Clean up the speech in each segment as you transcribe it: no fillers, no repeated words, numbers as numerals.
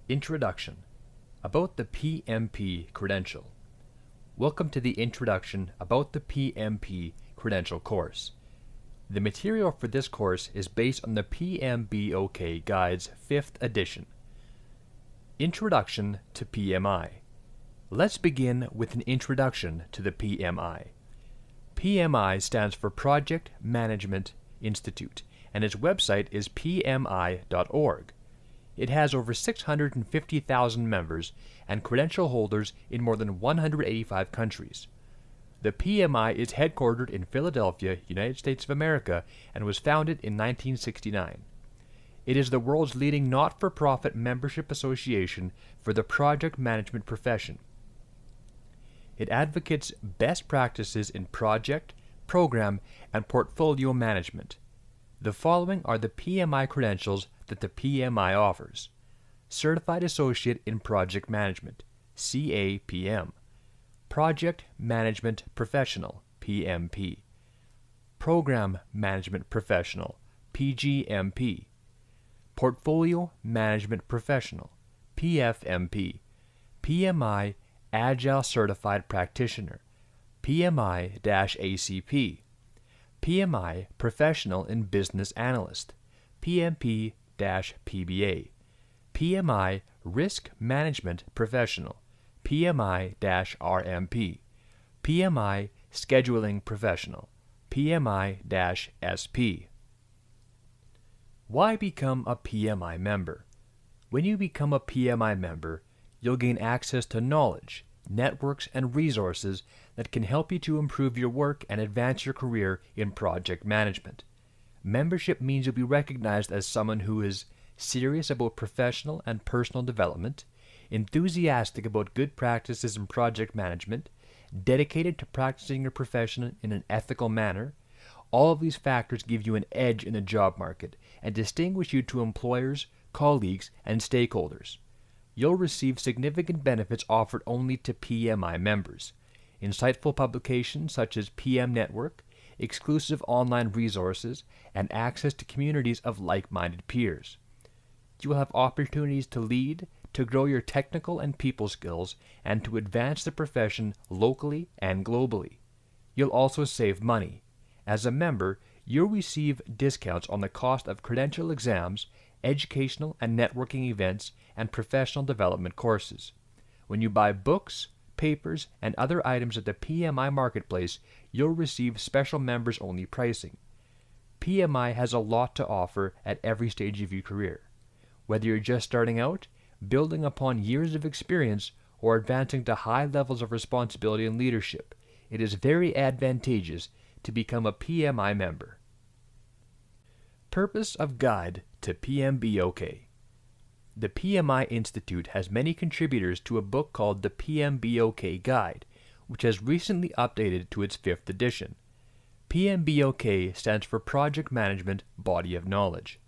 Introduction. About the PMP credential. Welcome to the Introduction about the PMP credential course. The material for this course is based on the PMBOK Guide's 5th edition. Introduction to PMI. Let's begin with an introduction to the PMI. PMI stands for Project Management Institute, and its website is pmi.org. It has over 650,000 members and credential holders in more than 185 countries. The PMI is headquartered in Philadelphia, United States of America, and was founded in 1969. It is the world's leading not-for-profit membership association for the project management profession. It advocates best practices in project, program, and portfolio management. The following are the PMI credentials that the PMI offers. Certified Associate in Project Management, CAPM. Project Management Professional, PMP. Program Management Professional, PGMP. Portfolio Management Professional, PFMP. PMI Agile Certified Practitioner, PMI-ACP. PMI Professional in Business Analyst, PMP-PBA. PMI Risk Management Professional, PMI-RMP. PMI Scheduling Professional, PMI-SP. Why become a PMI member? When you become a PMI member, you'll gain access to knowledge, networks, and resources that can help you to improve your work and advance your career in project management. Membership means you'll be recognized as someone who is serious about professional and personal development, enthusiastic about good practices in project management, dedicated to practicing your profession in an ethical manner. All of these factors give you an edge in the job market and distinguish you to employers, colleagues, and stakeholders. You'll receive significant benefits offered only to PMI members. Insightful publications such as PM Network, exclusive online resources, and access to communities of like-minded peers. You will have opportunities to lead, to grow your technical and people skills, and to advance the profession locally and globally. You'll also save money. As a member, you'll receive discounts on the cost of credential exams, educational and networking events, and professional development courses. When you buy books, papers, and other items at the PMI marketplace, you'll receive special members-only pricing. PMI has a lot to offer at every stage of your career. Whether you're just starting out, building upon years of experience, or advancing to high levels of responsibility and leadership, it is very advantageous to become a PMI member. Purpose of Guide to PMBOK. The PMI Institute has many contributors to a book called the PMBOK Guide, which has recently updated to its 5th edition. PMBOK stands for Project Management Body of Knowledge.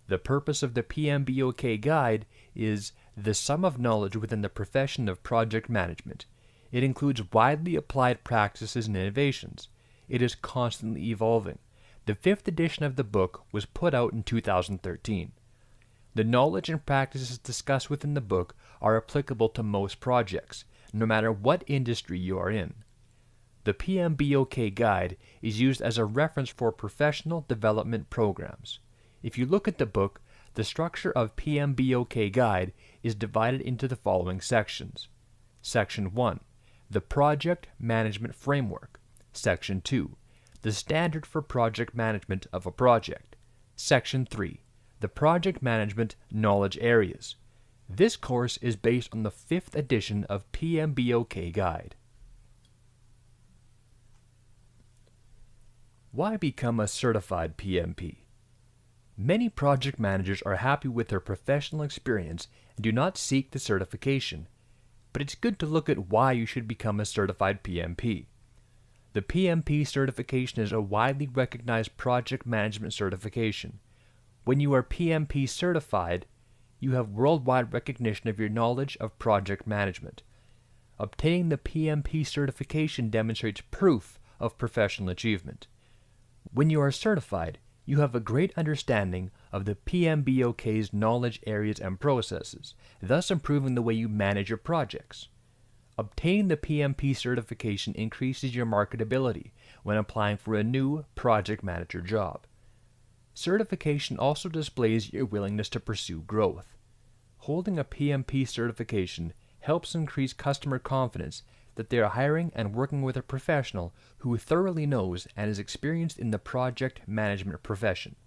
The purpose of the PMBOK Guide is the sum of knowledge within the profession of project management. It includes widely applied practices and innovations. It is constantly evolving. The 5th edition of the book was put out in 2013. The knowledge and practices discussed within the book are applicable to most projects, no matter what industry you are in. The PMBOK Guide is used as a reference for professional development programs. If you look at the book, the structure of PMBOK Guide is divided into the following sections. Section 1, the Project Management Framework. Section 2, the Standard for Project Management of a Project. Section 3, the Project Management Knowledge Areas. This course is based on the 5th edition of PMBOK Guide. Why become a certified PMP? Many project managers are happy with their professional experience and do not seek the certification, but it's good to look at why you should become a certified PMP. The PMP certification is a widely recognized project management certification. When you are PMP certified, you have worldwide recognition of your knowledge of project management. Obtaining the PMP certification demonstrates proof of professional achievement. When you are certified, you have a great understanding of the PMBOK's knowledge areas and processes, thus improving the way you manage your projects. Obtaining the PMP certification increases your marketability when applying for a new project manager job. Certification also displays your willingness to pursue growth. Holding a PMP certification helps increase customer confidence that they are hiring and working with a professional who thoroughly knows and is experienced in the project management profession.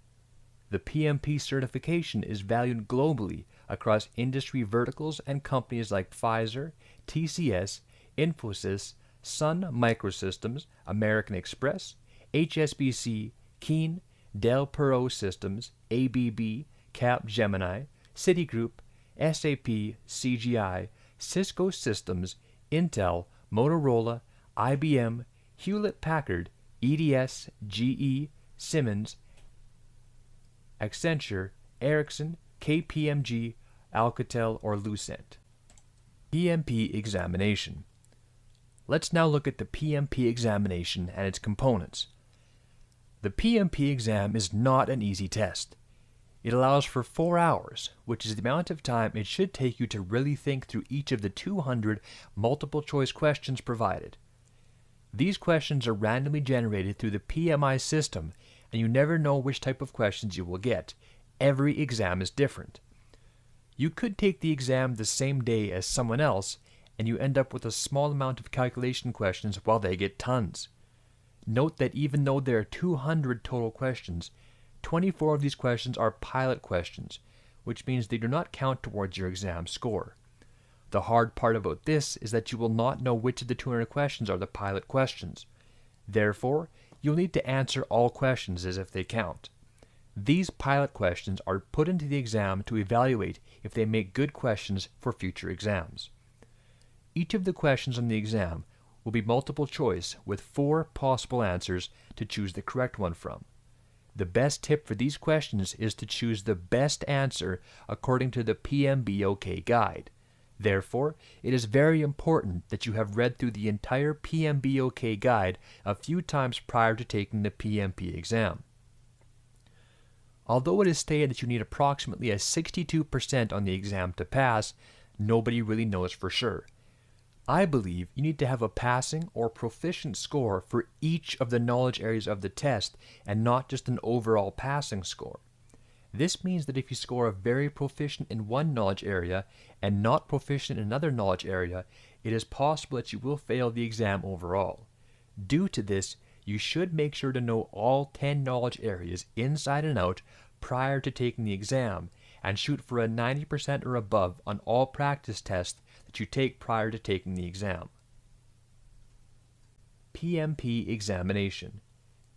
The PMP certification is valued globally across industry verticals and companies like Pfizer, TCS, Infosys, Sun Microsystems, American Express, HSBC, Keen, Dell Perot Systems, ABB, Capgemini, Citigroup, SAP, CGI, Cisco Systems, Intel, Motorola, IBM, Hewlett-Packard, EDS, GE, Siemens, Accenture, Ericsson, KPMG, Alcatel, or Lucent. PMP examination. Let's now look at the PMP examination and its components. The PMP exam is not an easy test. It allows for 4 hours, which is the amount of time it should take you to really think through each of the 200 multiple choice questions provided. These questions are randomly generated through the PMI system, and you never know which type of questions you will get. Every exam is different. You could take the exam the same day as someone else, and you end up with a small amount of calculation questions while they get tons. Note that even though there are 200 total questions, 24 of these questions are pilot questions, which means they do not count towards your exam score. The hard part about this is that you will not know which of the 200 questions are the pilot questions. Therefore, you'll need to answer all questions as if they count. These pilot questions are put into the exam to evaluate if they make good questions for future exams. Each of the questions on the exam will be multiple choice with 4 possible answers to choose the correct one from. The best tip for these questions is to choose the best answer according to the PMBOK guide. Therefore, it is very important that you have read through the entire PMBOK guide a few times prior to taking the PMP exam. Although it is stated that you need approximately a 62% on the exam to pass, nobody really knows for sure. I believe you need to have a passing or proficient score for each of the knowledge areas of the test and not just an overall passing score. This means that if you score a very proficient in one knowledge area and not proficient in another knowledge area, it is possible that you will fail the exam overall. Due to this, you should make sure to know all 10 knowledge areas inside and out prior to taking the exam and shoot for a 90% or above on all practice tests that you take prior to taking the exam. PMP examination.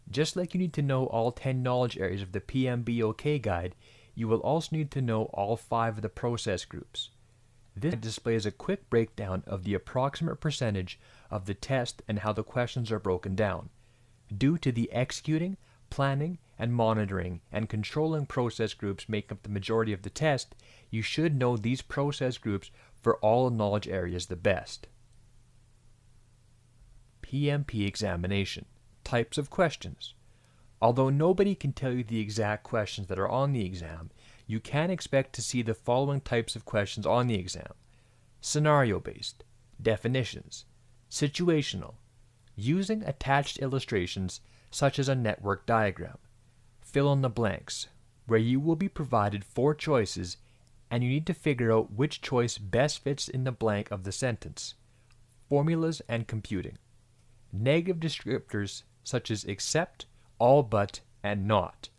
Just like you need to know all 10 knowledge areas of the PMBOK guide, you will also need to know all 5 of the process groups. This displays a quick breakdown of the approximate percentage of the test and how the questions are broken down. Due to the executing, planning, and monitoring and controlling process groups make up the majority of the test, you should know these process groups for all knowledge areas the best. PMP examination. Types of questions. Although nobody can tell you the exact questions that are on the exam, you can expect to see the following types of questions on the exam: scenario-based, definitions, situational, using attached illustrations such as a network diagram, fill in the blanks, where you will be provided 4 choices and you need to figure out which choice best fits in the blank of the sentence, formulas and computing, negative descriptors such as except, all but, and not,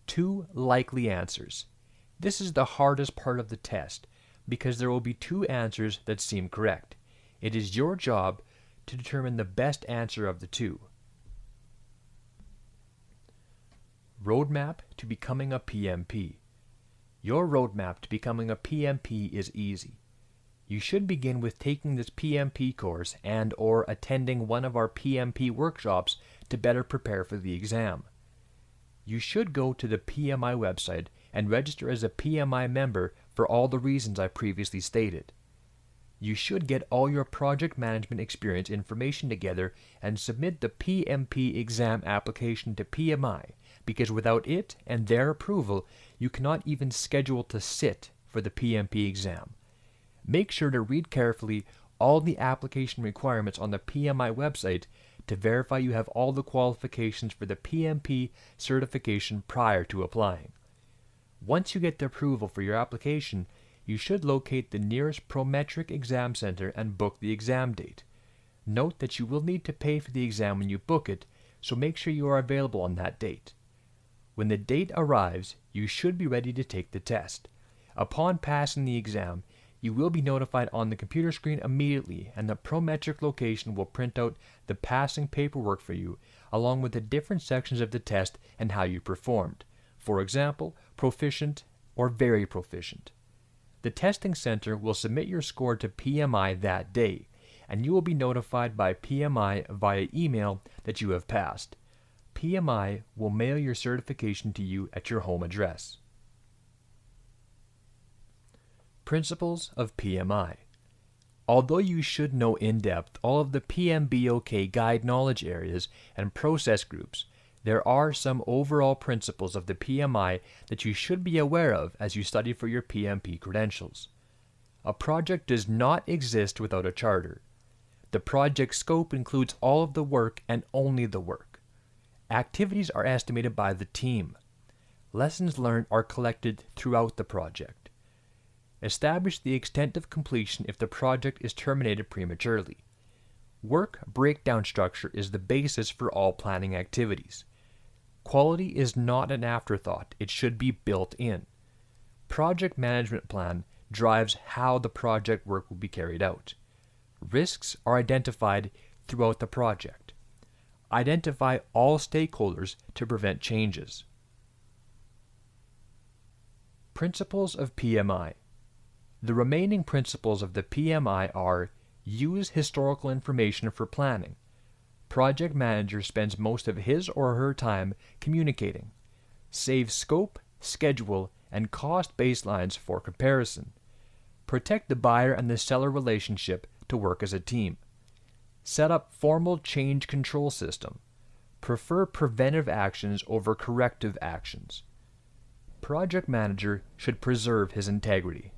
2 likely answers. This is the hardest part of the test because there will be 2 answers that seem correct. It is your job to determine the best answer of the 2. Roadmap to becoming a PMP. Your roadmap to becoming a PMP is easy. You should begin with taking this PMP course and/or attending one of our PMP workshops to better prepare for the exam. You should go to the PMI website and register as a PMI member for all the reasons I previously stated. You should get all your project management experience information together and submit the PMP exam application to PMI because without it and their approval, you cannot even schedule to sit for the PMP exam. Make sure to read carefully all the application requirements on the PMI website to verify you have all the qualifications for the PMP certification prior to applying. Once you get the approval for your application, you should locate the nearest Prometric exam center and book the exam date. Note that you will need to pay for the exam when you book it, so make sure you are available on that date. When the date arrives, you should be ready to take the test. Upon passing the exam, you will be notified on the computer screen immediately, and the Prometric location will print out the passing paperwork for you, along with the different sections of the test and how you performed. For example, proficient or very proficient. The testing center will submit your score to PMI that day, and you will be notified by PMI via email that you have passed. PMI will mail your certification to you at your home address. Principles of PMI. Although you should know in depth all of the PMBOK guide knowledge areas and process groups, there are some overall principles of the PMI that you should be aware of as you study for your PMP credentials. A project does not exist without a charter. The project scope includes all of the work and only the work. Activities are estimated by the team. Lessons learned are collected throughout the project. Establish the extent of completion if the project is terminated prematurely. Work breakdown structure is the basis for all planning activities. Quality is not an afterthought, it should be built in. Project management plan drives how the project work will be carried out. Risks are identified throughout the project. Identify all stakeholders to prevent changes. Principles of PMI. The remaining principles of the PMI are: use historical information for planning. Project manager spends most of his or her time communicating. Save scope, schedule, and cost baselines for comparison. Protect the buyer and the seller relationship to work as a team. Set up formal change control system. Prefer preventive actions over corrective actions. Project manager should preserve his integrity.